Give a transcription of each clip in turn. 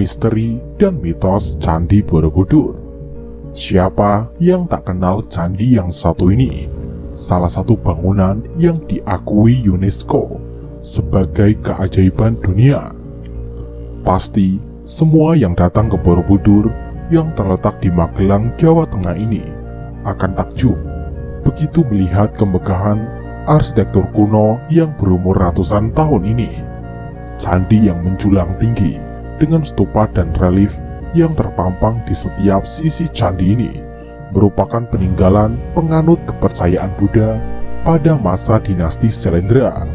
misteri dan mitos Candi Borobudur. Siapa yang tak kenal candi yang satu ini? Salah satu bangunan yang diakui UNESCO sebagai keajaiban dunia. Pasti semua yang datang ke Borobudur yang terletak di Magelang, Jawa Tengah ini akan takjub begitu melihat kemegahan arsitektur kuno yang berumur ratusan tahun ini. Candi yang menjulang tinggi dengan stupa dan relief yang terpampang di setiap sisi candi ini merupakan peninggalan penganut kepercayaan Buddha pada masa dinasti Shelendra.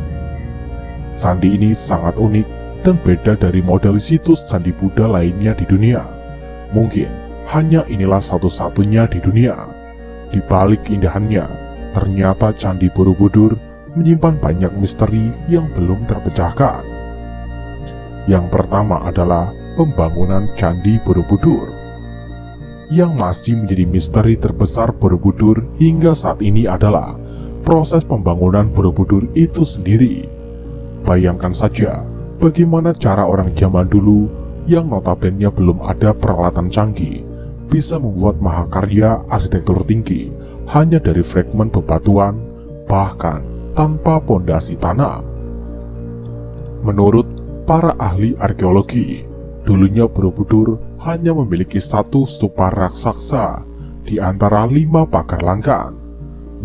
Candi ini sangat unik dan beda dari model situs candi Buddha lainnya di dunia. Mungkin hanya inilah satu-satunya di dunia. Di balik keindahannya, ternyata Candi Borobudur menyimpan banyak misteri yang belum terpecahkan. Yang pertama adalah pembangunan Candi Borobudur. Yang masih menjadi misteri terbesar Borobudur hingga saat ini adalah proses pembangunan Borobudur itu sendiri. Bayangkan saja bagaimana cara orang zaman dulu yang notabene belum ada peralatan canggih bisa membuat mahakarya arsitektur tinggi hanya dari fragmen bebatuan, bahkan tanpa pondasi tanah. Menurut para ahli arkeologi, dulunya Borobudur hanya memiliki satu stupa raksasa di antara 5 pagar langgan.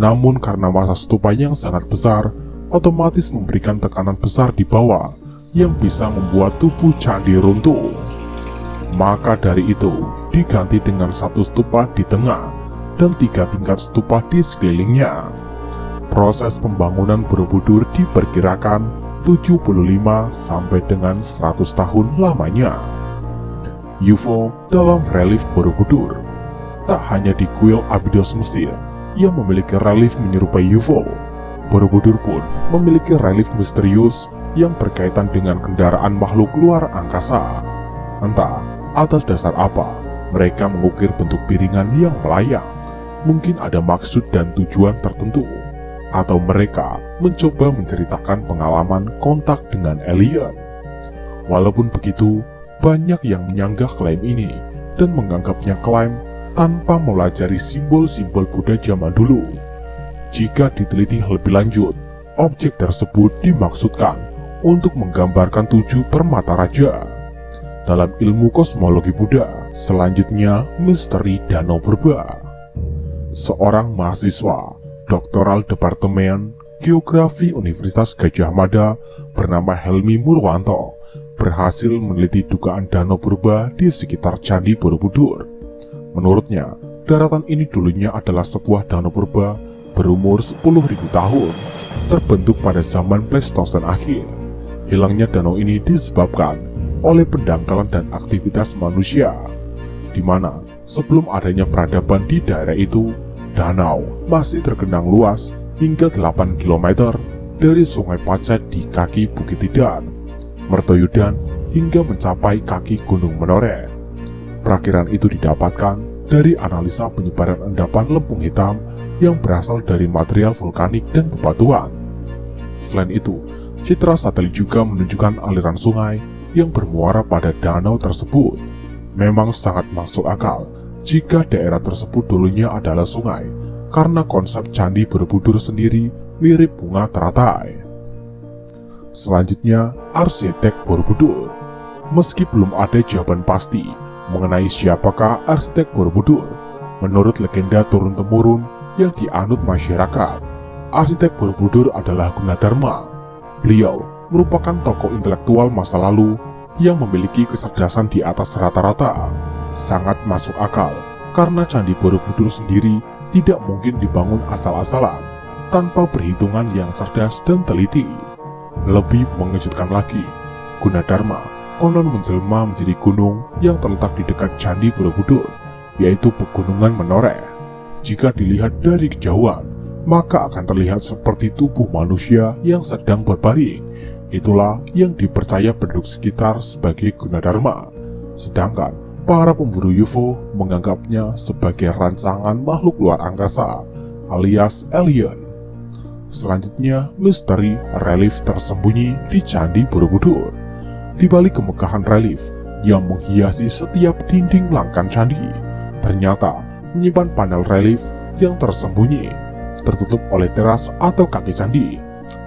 Namun karena massa stupa yang sangat besar, otomatis memberikan tekanan besar di bawah yang bisa membuat tubuh candi runtuh. Maka dari itu, diganti dengan satu stupa di tengah dan 3 tingkat stupa di sekelilingnya. Proses pembangunan Borobudur diperkirakan 75 sampai dengan 100 tahun lamanya. UFO dalam relief Borobudur. Tak hanya di kuil Abydos Mesir yang memiliki relief menyerupai UFO, Borobudur pun memiliki relief misterius yang berkaitan dengan kendaraan makhluk luar angkasa. Entah atas dasar apa mereka mengukir bentuk piringan yang melayang. Mungkin ada maksud dan tujuan tertentu, atau mereka mencoba menceritakan pengalaman kontak dengan alien. Walaupun begitu, banyak yang menyanggah klaim ini dan menganggapnya klaim tanpa melajari simbol-simbol Buddha zaman dulu. Jika diteliti lebih lanjut, objek tersebut dimaksudkan untuk menggambarkan 7 permata raja. Dalam ilmu kosmologi Buddha, selanjutnya misteri Danau Purba. Seorang mahasiswa Doktoral Departemen Geografi Universitas Gadjah Mada bernama Helmi Murwanto berhasil meneliti dugaan Danau Purba di sekitar Candi Borobudur. Menurutnya, daratan ini dulunya adalah sebuah danau purba berumur 10.000 tahun, terbentuk pada zaman Pleistosen akhir. Hilangnya danau ini disebabkan oleh pendangkalan dan aktivitas manusia, di mana sebelum adanya peradaban di daerah itu, danau masih tergenang luas hingga 8 km dari Sungai Pacet di kaki Bukit Tidar, Mertoyudan hingga mencapai kaki Gunung Menoreh. Perakiran itu didapatkan dari analisa penyebaran endapan lempung hitam yang berasal dari material vulkanik dan bebatuan. Selain itu, citra satelit juga menunjukkan aliran sungai yang bermuara pada danau tersebut. Memang sangat masuk akal jika daerah tersebut dulunya adalah sungai, karena konsep Candi Borobudur sendiri mirip bunga teratai. Selanjutnya, arsitek Borobudur. Meski belum ada jawaban pasti mengenai siapakah arsitek Borobudur, menurut legenda turun-temurun yang dianut masyarakat, arsitek Borobudur adalah Gunadarma. Beliau merupakan tokoh intelektual masa lalu yang memiliki kecerdasan di atas rata-rata. Sangat masuk akal, karena Candi Borobudur sendiri tidak mungkin dibangun asal-asalan, tanpa perhitungan yang cerdas dan teliti. Lebih mengejutkan lagi, Gunadarma konon menjelma menjadi gunung yang terletak di dekat Candi Borobudur, yaitu Pegunungan Menoreh. Jika dilihat dari kejauhan, maka akan terlihat seperti tubuh manusia yang sedang berbaring. Itulah yang dipercaya penduduk sekitar sebagai Gunadarma. Sedangkan para pemburu UFO menganggapnya sebagai rancangan makhluk luar angkasa alias alien. Selanjutnya, misteri relief tersembunyi di Candi Borobudur. Di balik kemegahan relief, yang menghiasi setiap dinding langkan candi ternyata menyimpan panel relief yang tersembunyi, tertutup oleh teras atau kaki candi.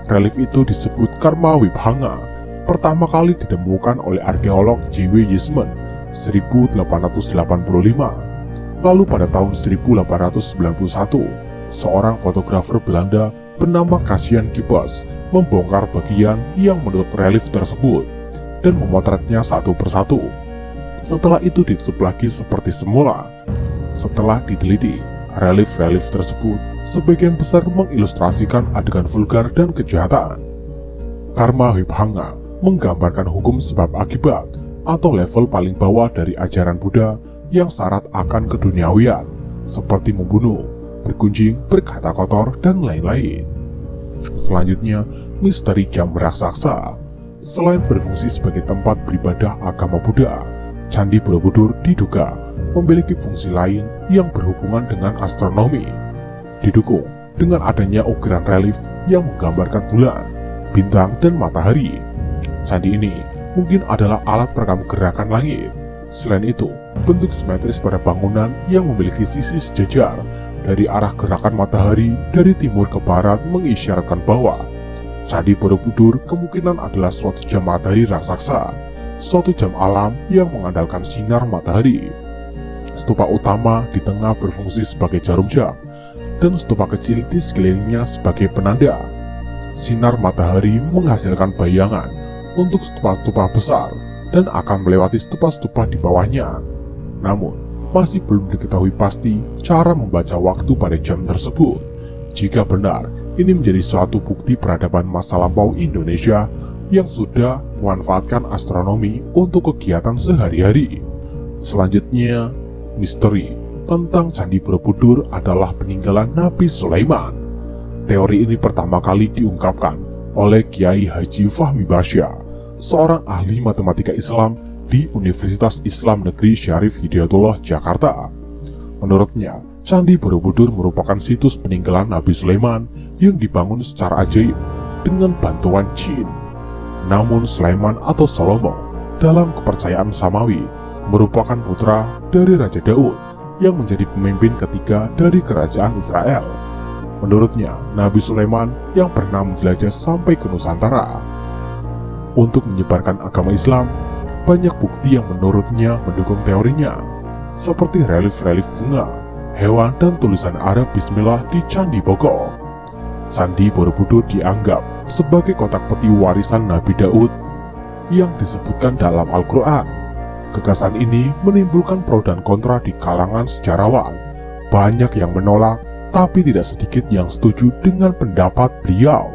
Relief itu disebut Karma Vibhanga, pertama kali ditemukan oleh arkeolog J.W. Yesman 1885. Lalu pada tahun 1891, seorang fotografer Belanda bernama Cassian Kippers membongkar bagian yang menutup relief tersebut dan memotretnya satu persatu. Setelah itu ditutup lagi seperti semula. Setelah diteliti, relief-relief tersebut sebagian besar mengilustrasikan adegan vulgar dan kejahatan. Karma Vibhanga menggambarkan hukum sebab akibat atau level paling bawah dari ajaran Buddha yang syarat akan keduniawian, seperti membunuh, bergunjing, berkata kotor, dan lain-lain. Selanjutnya, misteri jam raksasa. Selain berfungsi sebagai tempat beribadah agama Buddha, Candi Borobudur diduga memiliki fungsi lain yang berhubungan dengan astronomi. Didukung dengan adanya ukiran relief yang menggambarkan bulan, bintang, dan matahari. Candi ini mungkin adalah alat perekam gerakan langit. Selain itu, bentuk simetris pada bangunan yang memiliki sisi sejajar dari arah gerakan matahari dari timur ke barat mengisyaratkan bahwa Candi Borobudur kemungkinan adalah suatu jam matahari raksasa, suatu jam alam yang mengandalkan sinar matahari. Stupa utama di tengah berfungsi sebagai jarum jam, dan stupa kecil di sekelilingnya sebagai penanda. Sinar matahari menghasilkan bayangan untuk stupa-stupa besar dan akan melewati stupa-stupa di bawahnya. Namun, masih belum diketahui pasti cara membaca waktu pada jam tersebut. Jika benar, ini menjadi suatu bukti peradaban masa lampau Indonesia yang sudah memanfaatkan astronomi untuk kegiatan sehari-hari. Selanjutnya, misteri tentang Candi Borobudur adalah peninggalan Nabi Sulaiman. Teori ini pertama kali diungkapkan oleh Kiai Haji Fahmi Basya, seorang ahli matematika Islam di Universitas Islam Negeri Syarif Hidayatullah, Jakarta. Menurutnya, Candi Borobudur merupakan situs peninggalan Nabi Sulaiman yang dibangun secara ajaib dengan bantuan jin. Namun Sulaiman atau Salomo dalam kepercayaan Samawi merupakan putra dari Raja Daud yang menjadi pemimpin ketiga dari kerajaan Israel. Menurutnya, Nabi Sulaiman yang pernah menjelajah sampai ke Nusantara untuk menyebarkan agama Islam. Banyak bukti yang menurutnya mendukung teorinya, seperti relief-relief bunga, hewan, dan tulisan Arab Bismillah di Candi Bogor. Candi Borobudur dianggap sebagai kotak peti warisan Nabi Daud yang disebutkan dalam Al-Quran. Gagasan ini menimbulkan pro dan kontra di kalangan sejarawan. Banyak yang menolak, tapi tidak sedikit yang setuju dengan pendapat beliau.